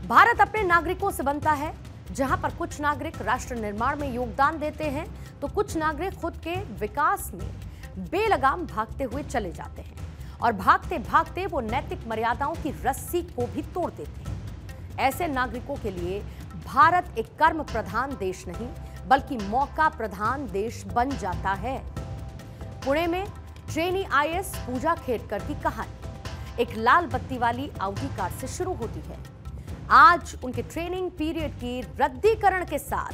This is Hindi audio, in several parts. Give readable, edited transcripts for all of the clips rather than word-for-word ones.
भारत अपने नागरिकों से बनता है। जहां पर कुछ नागरिक राष्ट्र निर्माण में योगदान देते हैं तो कुछ नागरिक खुद के विकास में बेलगाम भागते हुए चले जाते हैं और भागते भागते वो नैतिक मर्यादाओं की रस्सी को भी तोड़ देते हैं। ऐसे नागरिकों के लिए भारत एक कर्म प्रधान देश नहीं बल्कि मौका प्रधान देश बन जाता है। पुणे में ट्रेनी आईएएस पूजा खेड़कर की कहानी एक लाल बत्ती वाली आउडी कार से शुरू होती है। आज उनके ट्रेनिंग पीरियड की रद्दीकरण के साथ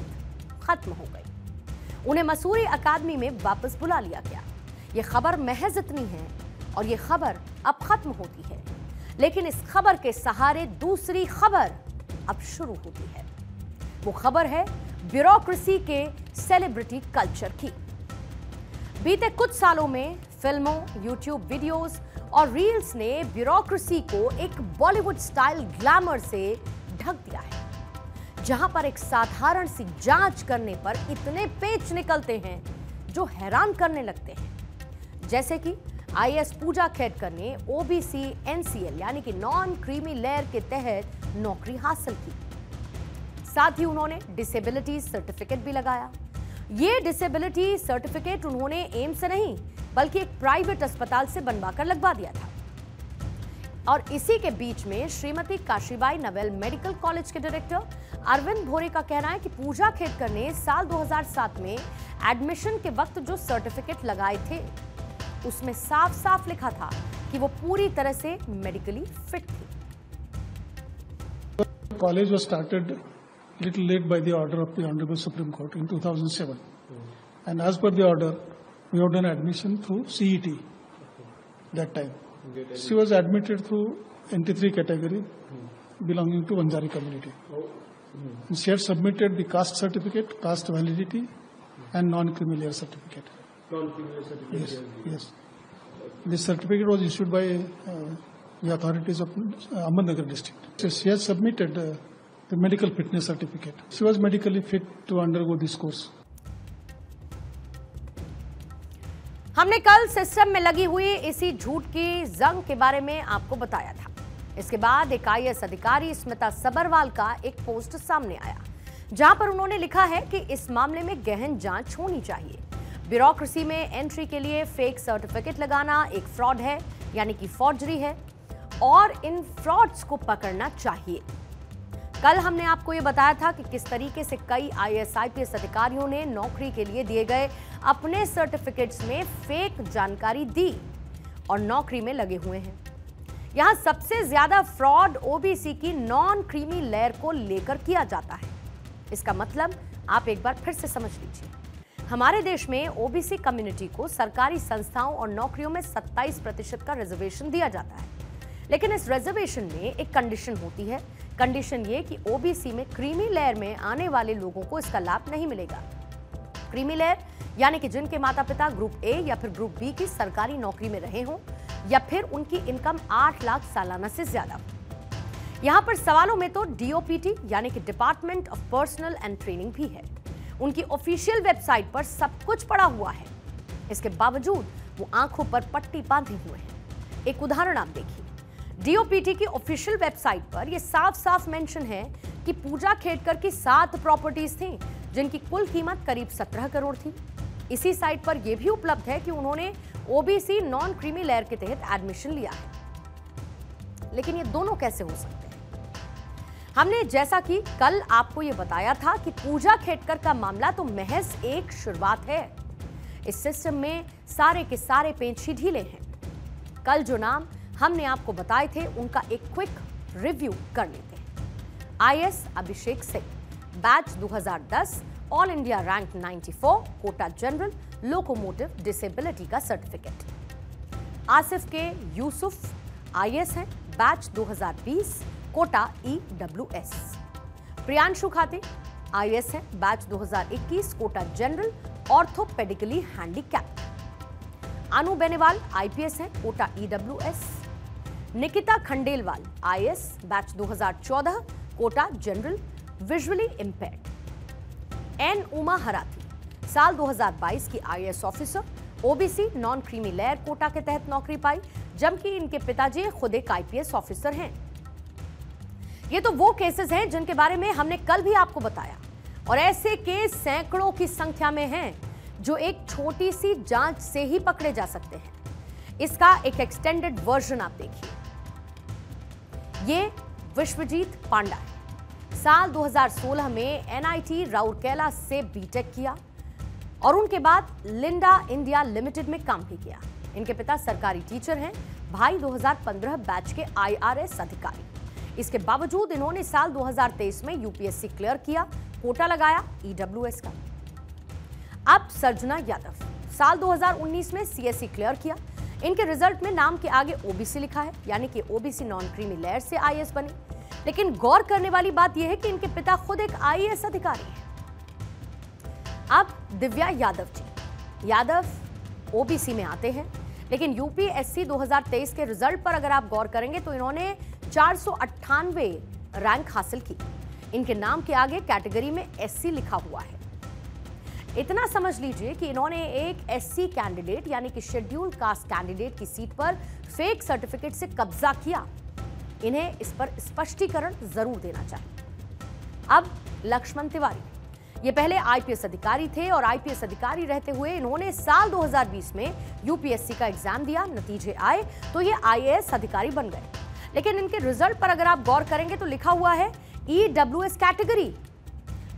खत्म हो गई। उन्हें मसूरी अकादमी में वापस बुला लिया गया। यह खबर महज इतनी है और यह खबर अब खत्म होती है, लेकिन इस खबर के सहारे दूसरी खबर अब शुरू होती है। वो खबर है ब्यूरोक्रेसी के सेलिब्रिटी कल्चर की। बीते कुछ सालों में फिल्मों, यूट्यूब वीडियोस और रील्स ने ब्यूरोक्रेसी को एक बॉलीवुड स्टाइल ग्लैमर से ढक दिया है, जहां पर एक साधारण सी जांच करने पर इतने पेच निकलते हैं जो हैरान करने लगते हैं। जैसे कि आईएएस पूजा खेड़कर ने ओबीसी एनसीएल यानी कि नॉन क्रीमी लेयर के तहत नौकरी हासिल की। साथ ही उन्होंने डिसेबिलिटी सर्टिफिकेट भी लगाया। ये डिसेबिलिटी सर्टिफिकेट उन्होंने एम्स से नहीं बल्कि एक प्राइवेट अस्पताल से बनवाकर लगवा दिया था। और इसी के बीच में श्रीमती काशीबाई नवेल मेडिकल कॉलेज के डायरेक्टर अरविंद भोरे का कहना है कि पूजा खेड़कर ने साल 2007 में एडमिशन के वक्त जो सर्टिफिकेट लगाए थे उसमें साफ साफ लिखा था कि वो पूरी तरह से मेडिकली फिट थी। College was started little late by the order of the Honorable Supreme Court in 2007, and as per the order, we have done admission through CET. That time, she was admitted through NT3 category, belonging to Banjari community. And she had submitted the caste certificate, caste validity, and non-creamy layer certificate. Non-creamy layer certificate. Yes. This certificate was issued by the authorities of Ahmednagar district. So she has submitted the medical fitness certificate. She was medically fit to undergo this course. हमने कल सिस्टम में लगी हुई इसी झूठ की जंग के बारे में आपको बताया था। इसके बाद एक आईएएस अधिकारी स्मिता सबरवाल का एक पोस्ट सामने आया, जहां पर उन्होंने लिखा है कि इस मामले में गहन जांच होनी चाहिए। ब्यूरोक्रेसी में एंट्री के लिए फेक सर्टिफिकेट लगाना एक फ्रॉड है, यानी कि फॉर्जरी है, और इन फ्रॉड्स को पकड़ना चाहिए। कल हमने आपको यह बताया था कि किस तरीके से कई आईएएस आईपीएस अधिकारियों ने नौकरी के लिए दिए गए अपने सर्टिफिकेट्स में फेक जानकारी दी और नौकरी में लगे हुए हैं। यहां सबसे ज्यादा फ्रॉड ओबीसी की नॉन क्रीमी लेयर को लेकर किया जाता है। इसका मतलब आप एक बार फिर से समझ लीजिए। हमारे देश में ओबीसी कम्युनिटी को सरकारी संस्थाओं और नौकरियों में 27% का रिजर्वेशन दिया जाता है, लेकिन इस रिजर्वेशन में एक कंडीशन होती है। कंडीशन ये कि ओबीसी में क्रीमी लेयर में आने वाले लोगों को इसका लाभ नहीं मिलेगा। क्रीमी लेयर यानी कि जिनके माता पिता ग्रुप ए या फिर ग्रुप बी की सरकारी नौकरी में रहे हों या फिर उनकी इनकम 8 लाख सालाना से ज्यादा हो। यहां पर सवालों में तो डीओपीटी यानी कि department of personal and training भी है। उनकी ऑफिशियल वेबसाइट पर सब कुछ पड़ा हुआ है। इसके बावजूद वो आंखों पर पट्टी बांधे हुए हैं। एक उदाहरण आप देखिए। डीओपीटी की ऑफिशियल वेबसाइट पर यह साफ साफ मेंशन है कि पूजा खेड़कर की 7 प्रॉपर्टीज थी जिनकी कुल कीमत करीब 17 करोड़ थी। इसी साइट पर यह भी उपलब्ध है कि उन्होंने ओबीसी नॉन क्रीमी लेयर के तहत एडमिशन लिया है। लेकिन ये दोनों कैसे हो सकते हैं? हमने जैसा कि कल आपको यह बताया था कि पूजा खेड़कर का मामला तो महज एक शुरुआत है। इस सिस्टम में सारे के सारे पेंच ही ढीले हैं। कल जो नाम हमने आपको बताए थे उनका एक क्विक रिव्यू कर लेते हैं। IAS Abhishek Singh, batch 2010, all India rank 94, quota general, locomotive disability का certificate. Asif K Yusuf IAS हैं, batch 2020, quota EWS. Priyanshu Khate IAS हैं, batch 2021, quota general, orthopedically handicapped. Anu Beniwal IPS हैं, quota EWS. Nikita Khandelwal IAS, batch 2014, quota general, visually impaired. N Uma Harathi साल 2022 की IAS officer, OBC non creamy layer quota के तहत नौकरी पाई, जबकि इनके पिताजी खुद एक आईपीएस ऑफिसर हैं। ये तो वो केसेस हैं जिनके बारे में हमने कल भी आपको बताया, और ऐसे केस सैकड़ों की संख्या में हैं जो एक छोटी सी जांच से ही पकड़े जा सकते हैं। इसका एक एक्सटेंडेड वर्जन आप देखिए। ये विश्वजीत पांडा है। साल 2016 में एनआईटी राउरकेला से बीटेक किया और उनके बाद लिंडा इंडिया लिमिटेड में काम भी किया। इनके पिता सरकारी टीचर हैं, भाई 2015 बैच के आईआरएस अधिकारी। इसके बावजूद इन्होंने साल 2023 में यूपीएससी क्लियर किया, कोटा लगाया ईडब्ल्यूएस का। अब सर्जना यादव साल 2019 में सीएससी क्लियर किया। इनके रिजल्ट में नाम के आगे ओबीसी लिखा है, यानी कि ओबीसी नॉन क्रीमी लेयर से आईएएस बने। लेकिन गौर करने वाली बात यह है कि इनके पिता खुद एक आईएएस अधिकारी हैं। अब दिव्या यादव जी, यादव ओबीसी में आते हैं, लेकिन यूपीएससी 2023 के रिजल्ट पर अगर आप गौर करेंगे तो इन्होंने 498 रैंक हासिल की। इनके नाम के आगे कैटेगरी में एससी लिखा हुआ है। इतना समझ लीजिए कि इन्होंने एक एससी कैंडिडेट यानी कि शेड्यूल कास्ट कैंडिडेट की सीट पर फेक सर्टिफिकेट से कब्जा किया। इन्हें इस पर स्पष्टीकरण जरूर देना चाहिए। अब लक्ष्मण तिवारी, ये पहले आईपीएस अधिकारी थे और आईपीएस अधिकारी रहते हुए इन्होंने साल 2020 में यूपीएससी का एग्जाम दिया, नतीजे आए तो ये आईएएस अधिकारी बन गए। लेकिन इनके रिजल्ट पर अगर आप गौर करेंगे तो लिखा हुआ है ईडब्ल्यूएस कैटेगरी।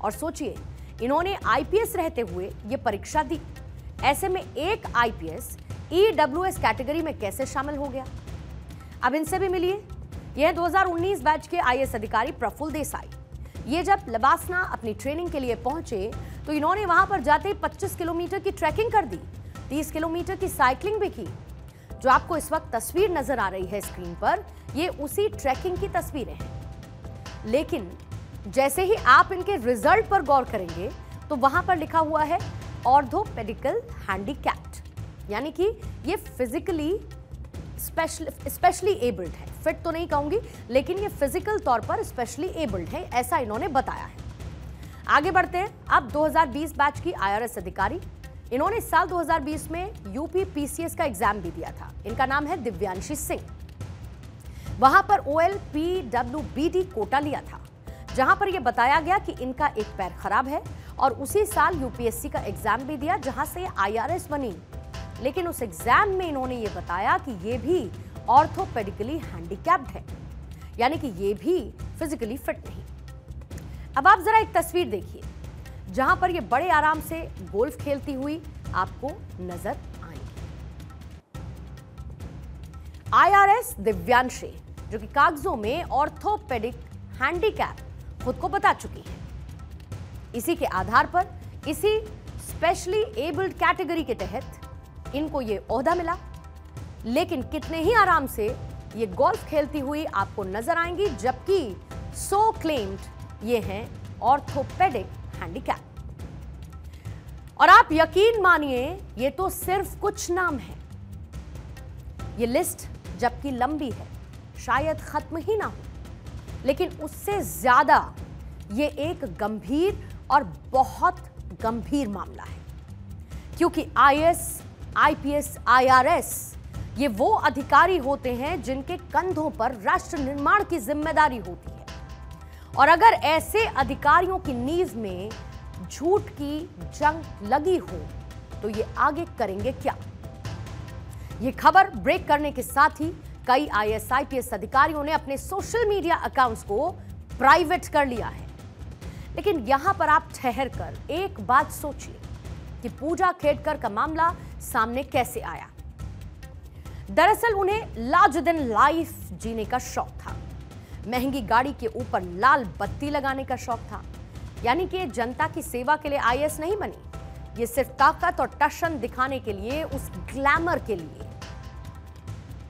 और सोचिए, इन्होंने आईपीएस रहते हुए ये परीक्षा दी। ऐसे में एक आईपीएस ईडब्ल्यूएस कैटेगरी में कैसे शामिल हो गया? अब इनसे भी मिलिए। यह 2019 बैच के आईएएस अधिकारी प्रफुल्ल देसाई। ये जब लबासना अपनी ट्रेनिंग के लिए पहुंचे तो इन्होंने वहां पर जाते ही 25 किलोमीटर की ट्रैकिंग कर दी, 30 किलोमीटर की साइकिलिंग भी की। जो आपको इस वक्त तस्वीर नजर आ रही है स्क्रीन पर, ये उसी ट्रैकिंग की तस्वीरें हैं। लेकिन जैसे ही आप इनके रिजल्ट पर गौर करेंगे तो वहां पर लिखा हुआ है ऑर्थोपेडिकल हैंडीकैप्ड, यानी कि ये फिजिकली स्पेशली एबल्ड है। फिट तो नहीं कहूंगी, लेकिन ये फिजिकल तौर पर स्पेशली एबल्ड है, ऐसा इन्होंने बताया है। आगे बढ़ते हैं। अब 2020 बैच की आईआरएस अधिकारी, इन्होंने साल 2020 में यूपी पीसीएस का एग्जाम भी दिया था। इनका नाम है दिव्यांशी सिंह। वहां पर ओएलपीडब्ल्यूबीडी कोटा लिया था, जहां पर यह बताया गया कि इनका एक पैर खराब है और उसी साल यूपीएससी का एग्जाम भी दिया, जहां से आईआरएस बनी। लेकिन उस एग्जाम में इन्होंने ये बताया कि ये भी ऑर्थोपेडिकली हैंडीकैप्ड है, यानी कि ये भी फिजिकली फिट नहीं। अब आप जरा एक तस्वीर देखिए, जहां पर ये बड़े आराम से गोल्फ खेलती हुई आपको नजर आएंगी। आईआरएस दिव्यांशी, जो कि कागजों में ऑर्थोपेडिक हैंडीकैप खुद को बता चुकी है। इसी के आधार पर इसी स्पेशली एबल्ड कैटेगरी के तहत इनको ये ओहदा मिला। लेकिन कितने ही आराम से ये गोल्फ खेलती हुई आपको नजर आएंगी, जबकि सो क्लेम्ड ये हैं ऑर्थोपेडिक हैंडीकैप। और आप यकीन मानिए, ये तो सिर्फ कुछ नाम है। ये लिस्ट जबकि लंबी है, शायद खत्म ही ना हो, लेकिन उससे ज्यादा ये एक गंभीर और बहुत गंभीर मामला है। क्योंकि आईएएस, आईपीएस, आईआरएस ये वो अधिकारी होते हैं जिनके कंधों पर राष्ट्र निर्माण की जिम्मेदारी होती है। और अगर ऐसे अधिकारियों की नींव में झूठ की जंग लगी हो तो ये आगे करेंगे क्या? ये खबर ब्रेक करने के साथ ही कई आईएएस, आईपीएस अधिकारियों ने अपने सोशल मीडिया अकाउंट्स को प्राइवेट कर लिया है। लेकिन यहां पर आप ठहर कर एक बात सोचिए कि पूजा खेड़कर का मामला सामने कैसे आया। दरअसल उन्हें लार्जर देन लाइफ जीने का शौक था। महंगी गाड़ी के ऊपर लाल बत्ती लगाने का शौक था। यानी कि जनता की सेवा के लिए आईएएस नहीं बनी, ये सिर्फ ताकत और टशन दिखाने के लिए, उस ग्लैमर के लिए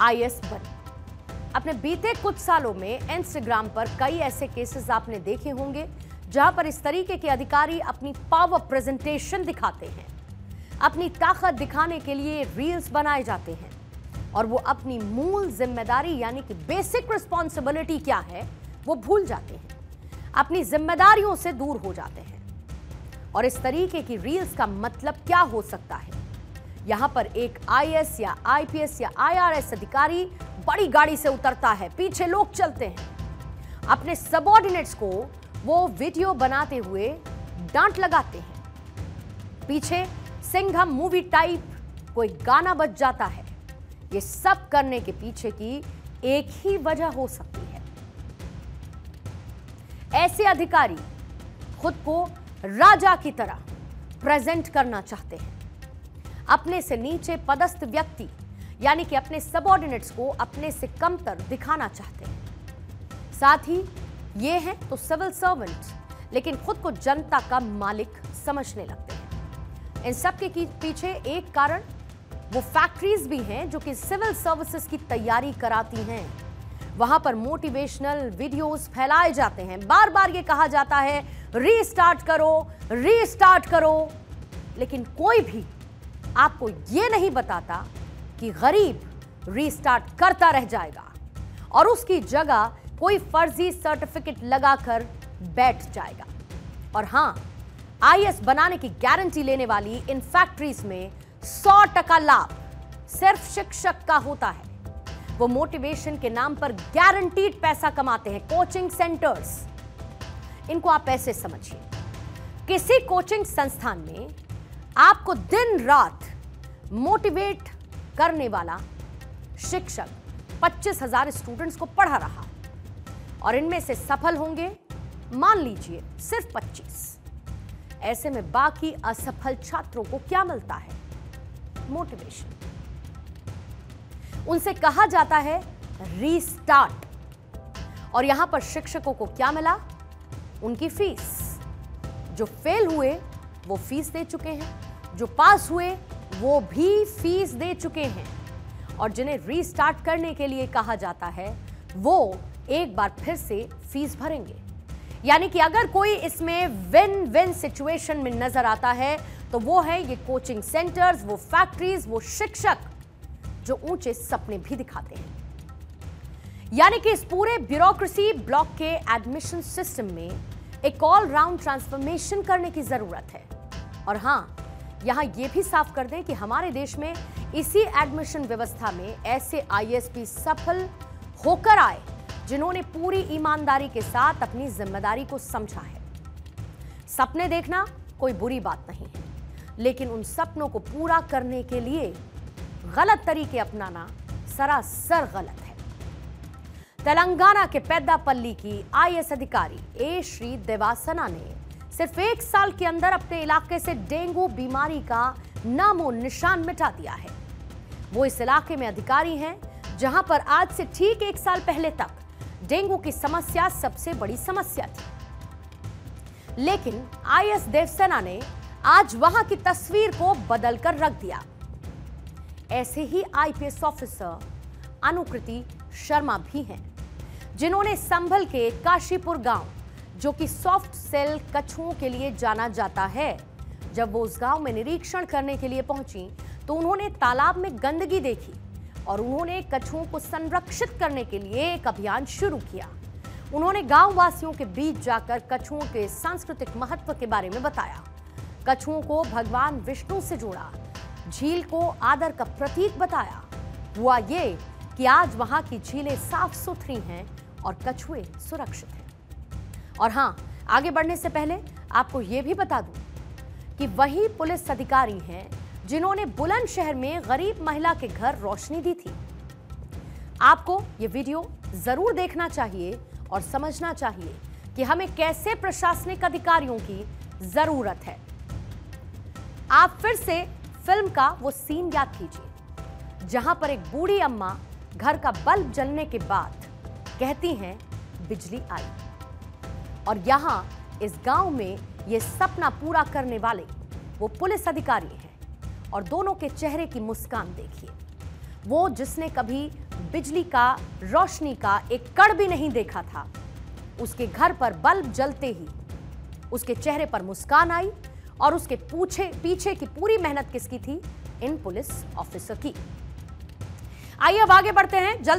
आईएएस बनी। अपने बीते कुछ सालों में इंस्टाग्राम पर कई ऐसे केसेस आपने देखे होंगे जहां पर इस तरीके के अधिकारी अपनी पावर प्रेजेंटेशन दिखाते हैं, अपनी ताकत दिखाने के लिए रील्स बनाए जाते हैं और वो अपनी मूल जिम्मेदारी यानी कि बेसिक रिस्पॉन्सिबिलिटी क्या है वो भूल जाते हैं, अपनी जिम्मेदारियों से दूर हो जाते हैं। और इस तरीके की रील्स का मतलब क्या हो सकता है? यहां पर एक आईएएस या आईपीएस या आईआरएस अधिकारी बड़ी गाड़ी से उतरता है, पीछे लोग चलते हैं, अपने सबऑर्डिनेट्स को वो वीडियो बनाते हुए डांट लगाते हैं। पीछे सिंघम मूवी टाइप कोई गाना बज जाता है। ये सब करने के पीछे की एक ही वजह हो सकती है। ऐसे अधिकारी खुद को राजा की तरह प्रेजेंट करना चाहते हैं। अपने से नीचे पदस्थ व्यक्ति यानी कि अपने सबऑर्डिनेट्स को अपने से कमतर दिखाना चाहते हैं। साथ ही ये हैं तो सिविल सर्वेंट, लेकिन खुद को जनता का मालिक समझने लगते हैं। इन सब के पीछे एक कारण वो फैक्ट्रीज भी हैं जो कि सिविल सर्विसेज की तैयारी कराती हैं। वहां पर मोटिवेशनल वीडियोस फैलाए जाते हैं। बार बार ये कहा जाता है रीस्टार्ट करो, रीस्टार्ट करो, लेकिन कोई भी आपको ये नहीं बताता कि गरीब रीस्टार्ट करता रह जाएगा और उसकी जगह कोई फर्जी सर्टिफिकेट लगाकर बैठ जाएगा। और हां, आईएएस बनाने की गारंटी लेने वाली इन फैक्ट्रीज में 100% लाभ सिर्फ शिक्षक का होता है। वो मोटिवेशन के नाम पर गारंटीड पैसा कमाते हैं। कोचिंग सेंटर्स, इनको आप ऐसे समझिए, किसी कोचिंग संस्थान में आपको दिन रात मोटिवेट करने वाला शिक्षक 25,000 स्टूडेंट्स को पढ़ा रहा और इनमें से सफल होंगे मान लीजिए सिर्फ 25। ऐसे में बाकी असफल छात्रों को क्या मिलता है? मोटिवेशन। उनसे कहा जाता है रीस्टार्ट, और यहां पर शिक्षकों को क्या मिला? उनकी फीस। जो फेल हुए वो फीस दे चुके हैं, जो पास हुए वो भी फीस दे चुके हैं, और जिन्हें रीस्टार्ट करने के लिए कहा जाता है वो एक बार फिर से फीस भरेंगे। यानी कि अगर कोई इसमें विन विन सिचुएशन में नजर आता है तो वो है ये कोचिंग सेंटर्स, वो फैक्ट्रीज, वो शिक्षक जो ऊंचे सपने भी दिखाते हैं। यानी कि इस पूरे ब्यूरोक्रेसी ब्लॉक के एडमिशन सिस्टम में एक ऑल राउंड ट्रांसफॉर्मेशन करने की जरूरत है। और हां, यहां यह भी साफ कर दें कि हमारे देश में इसी एडमिशन व्यवस्था में ऐसे आईएएस सफल होकर आए जिन्होंने पूरी ईमानदारी के साथ अपनी जिम्मेदारी को समझा है। सपने देखना कोई बुरी बात नहीं है, लेकिन उन सपनों को पूरा करने के लिए गलत तरीके अपनाना सरासर गलत है। तेलंगाना के पेद्दापल्ली की आईएएस अधिकारी ए श्री देवासना ने सिर्फ 1 साल के अंदर अपने इलाके से डेंगू बीमारी का नामो निशान मिटा दिया है। वो इस इलाके में अधिकारी हैं जहां पर आज से ठीक 1 साल पहले तक डेंगू की समस्या सबसे बड़ी समस्या थी। लेकिन आईएएस देवसेना ने आज वहां की तस्वीर को बदलकर रख दिया। ऐसे ही आईपीएस ऑफिसर अनुकृति शर्मा भी हैं, जिन्होंने संभल के काशीपुर गांव, जो कि सॉफ्ट सेल कछुओं के लिए जाना जाता है, जब वो उस गांव में निरीक्षण करने के लिए पहुंची तो उन्होंने तालाब में गंदगी देखी और उन्होंने कछुओं को संरक्षित करने के लिए एक अभियान शुरू किया। उन्होंने गांव वासियों के बीच जाकर कछुओं के सांस्कृतिक महत्व के बारे में बताया। कछुओं को भगवान विष्णु से जोड़ा, झील को आदर का प्रतीक बताया। हुआ ये कि आज वहां की झीलें साफ सुथरी हैं और कछुए सुरक्षित हैं। और हां, आगे बढ़ने से पहले आपको यह भी बता दूं कि वही पुलिस अधिकारी हैं जिन्होंने बुलंदशहर में गरीब महिला के घर रोशनी दी थी। आपको यह वीडियो जरूर देखना चाहिए और समझना चाहिए कि हमें कैसे प्रशासनिक अधिकारियों की जरूरत है। आप फिर से फिल्म का वो सीन याद कीजिए जहां पर एक बूढ़ी अम्मा घर का बल्ब जलने के बाद कहती हैं बिजली आई, और यहां इस गांव में ये सपना पूरा करने वाले वो पुलिस अधिकारी हैं। और दोनों के चेहरे की मुस्कान देखिए। वो जिसने कभी बिजली का, रोशनी का एक कण भी नहीं देखा था, उसके घर पर बल्ब जलते ही उसके चेहरे पर मुस्कान आई। और उसके पीछे की पूरी मेहनत किसकी थी? इन पुलिस ऑफिसर की। आइए अब आगे बढ़ते हैं जल्दी।